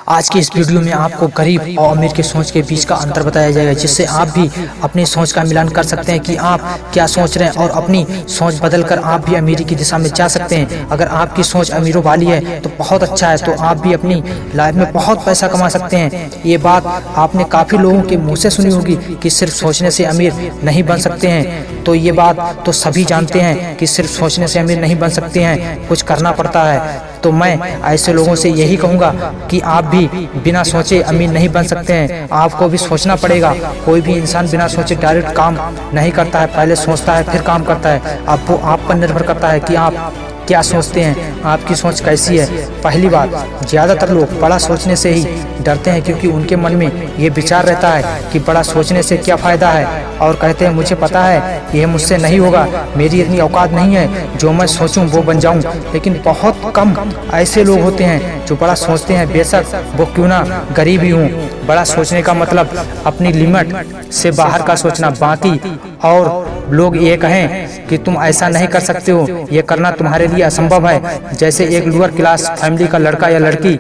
आज की इस वीडियो में आपको गरीब और अमीर की सोच के बीच का अंतर बताया जाएगा, जिससे आप भी अपनी सोच का मिलान कर सकते हैं कि आप क्या सोच रहे हैं और अपनी सोच बदलकर आप भी अमीरी की दिशा में जा सकते हैं। अगर आपकी सोच अमीरों वाली है तो बहुत अच्छा है, तो आप भी अपनी लाइफ में बहुत पैसा कमा सकते हैं। ये बात आपने काफ़ी लोगों के मुँह से सुनी होगी कि सिर्फ सोचने से अमीर नहीं बन सकते हैं, तो ये बात तो सभी जानते हैं कि सिर्फ सोचने से अमीर नहीं बन सकते हैं, कुछ करना पड़ता है। तो मैं ऐसे लोगों से यही कहूँगा कि आप भी बिना सोचे अमीर नहीं बन सकते हैं, आपको भी सोचना पड़ेगा। कोई भी इंसान बिना सोचे डायरेक्ट काम नहीं करता है, पहले सोचता है फिर काम करता है। अब वो आप पर निर्भर करता है कि आप क्या सोचते हैं, आपकी सोच कैसी है। पहली बात, ज़्यादातर लोग बड़ा सोचने से ही डरते हैं, क्योंकि उनके मन में ये विचार रहता है कि बड़ा सोचने से क्या फ़ायदा है, और कहते हैं मुझे पता है यह मुझसे नहीं होगा, मेरी इतनी औकात नहीं है, जो मैं सोचूं वो बन जाऊं। लेकिन बहुत कम ऐसे लोग होते हैं जो बड़ा सोचते हैं, बेशक वो क्यों ना गरीब ही हों। बड़ा सोचने का मतलब अपनी लिमिट से बाहर का सोचना। बाकी और लोग ये कहें कि तुम ऐसा नहीं कर सकते हो, ये करना तुम्हारे लिए असंभव है। जैसे एक लोअर क्लास फैमिली का लड़का या लड़की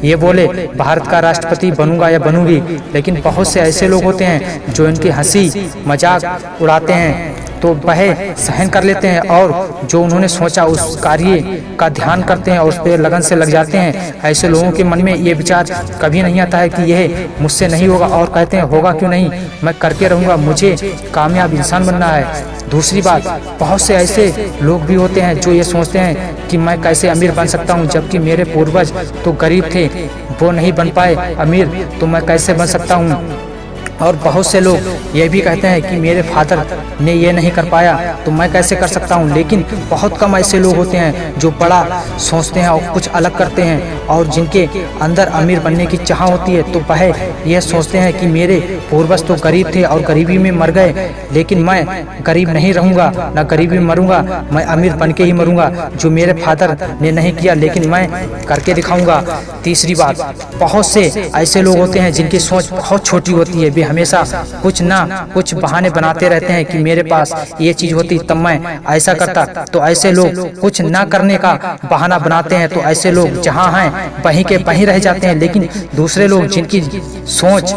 ये बोले भारत का राष्ट्रपति बनूंगा या बनूंगी, लेकिन बहुत से ऐसे लोग होते हैं जो इनकी हंसी मजाक उड़ाते हैं तो वह सहन कर लेते हैं, और जो उन्होंने सोचा उस कार्य का ध्यान करते हैं और उस पर लगन से लग जाते हैं। ऐसे लोगों के मन में ये विचार कभी नहीं आता है कि यह मुझसे नहीं होगा, और कहते हैं होगा क्यों नहीं, मैं करके रहूँगा, मुझे कामयाब इंसान बनना है। दूसरी बात, बहुत से ऐसे लोग भी होते हैं जो ये सोचते हैं कि मैं कैसे अमीर बन सकता हूँ, जबकि मेरे पूर्वज तो गरीब थे, वो नहीं बन पाए अमीर, तो मैं कैसे बन सकता हूँ। और बहुत से लोग ये भी कहते हैं कि मेरे फादर ने ये नहीं कर पाया तो मैं कैसे कर सकता हूँ। लेकिन बहुत कम ऐसे लोग होते हैं जो बड़ा सोचते हैं और कुछ अलग करते हैं, और जिनके अंदर अमीर बनने की चाह होती है, तो वह यह सोचते हैं कि मेरे पूर्वज तो गरीब थे और गरीबी में मर गए, लेकिन मैं गरीब नहीं रहूँगा, ना गरीबी में मरूंगा, मैं अमीर बन के ही मरूंगा। जो मेरे फादर ने नहीं किया लेकिन मैं करके दिखाऊंगा। तीसरी बात, बहुत से ऐसे लोग होते हैं जिनकी सोच बहुत छोटी होती है, वे हमेशा कुछ ना कुछ बहाने बनाते रहते हैं कि मेरे पास ये चीज होती तब मैं ऐसा करता। तो ऐसे लोग कुछ ना करने का बहाना बनाते हैं, तो ऐसे लोग जहाँ हैं वहीं के वहीं रह जाते हैं। लेकिन दूसरे लोग जिनकी सोच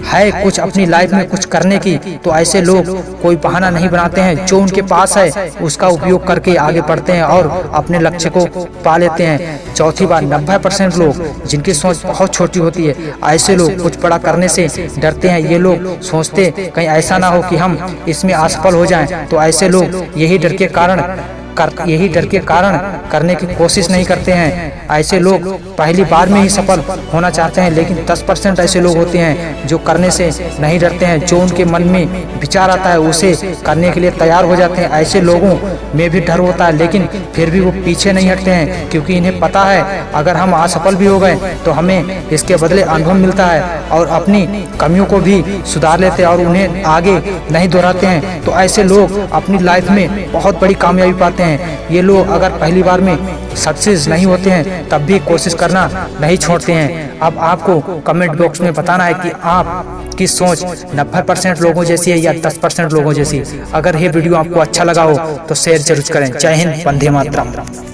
है कुछ अपनी लाइफ में कुछ करने की, तो ऐसे लोग कोई बहाना नहीं बनाते हैं, जो उनके पास है उसका उपयोग करके आगे बढ़ते हैं और अपने लक्ष्य को पा लेते हैं। चौथी बात, 90% लोग जिनकी सोच बहुत छोटी होती है, ऐसे लोग कुछ बड़ा करने से डरते हैं। ये लोग सोचते कहीं ऐसा ना हो कि हम इसमें असफल हो जाएं, तो ऐसे लोग यही डर के कारण करने की कोशिश नहीं करते हैं। ऐसे लोग पहली बार में ही सफल होना चाहते हैं, लेकिन 10% ऐसे लोग होते हैं जो करने से नहीं डरते हैं, जो उनके मन में विचार आता है उसे करने के लिए तैयार हो जाते हैं। ऐसे लोगों में भी डर होता है, लेकिन फिर भी वो पीछे नहीं हटते हैं, क्योंकि इन्हें पता है अगर हम असफल भी हो गए तो हमें इसके बदले अनुभव मिलता है, और अपनी कमियों को भी सुधार लेते हैं और उन्हें आगे नहीं दोहराते हैं। तो ऐसे लोग अपनी लाइफ में बहुत बड़ी कामयाबी पाते हैं। ये लोग अगर पहली बार में सक्सेस नहीं होते हैं तब भी कोशिश करना नहीं छोड़ते हैं। अब आपको कमेंट बॉक्स में बताना है कि आप की सोच 90% लोगों जैसी है या 10% लोगों जैसी। अगर ये वीडियो आपको अच्छा लगा हो तो शेयर जरूर करें। जय हिंद, वंदे मातरम।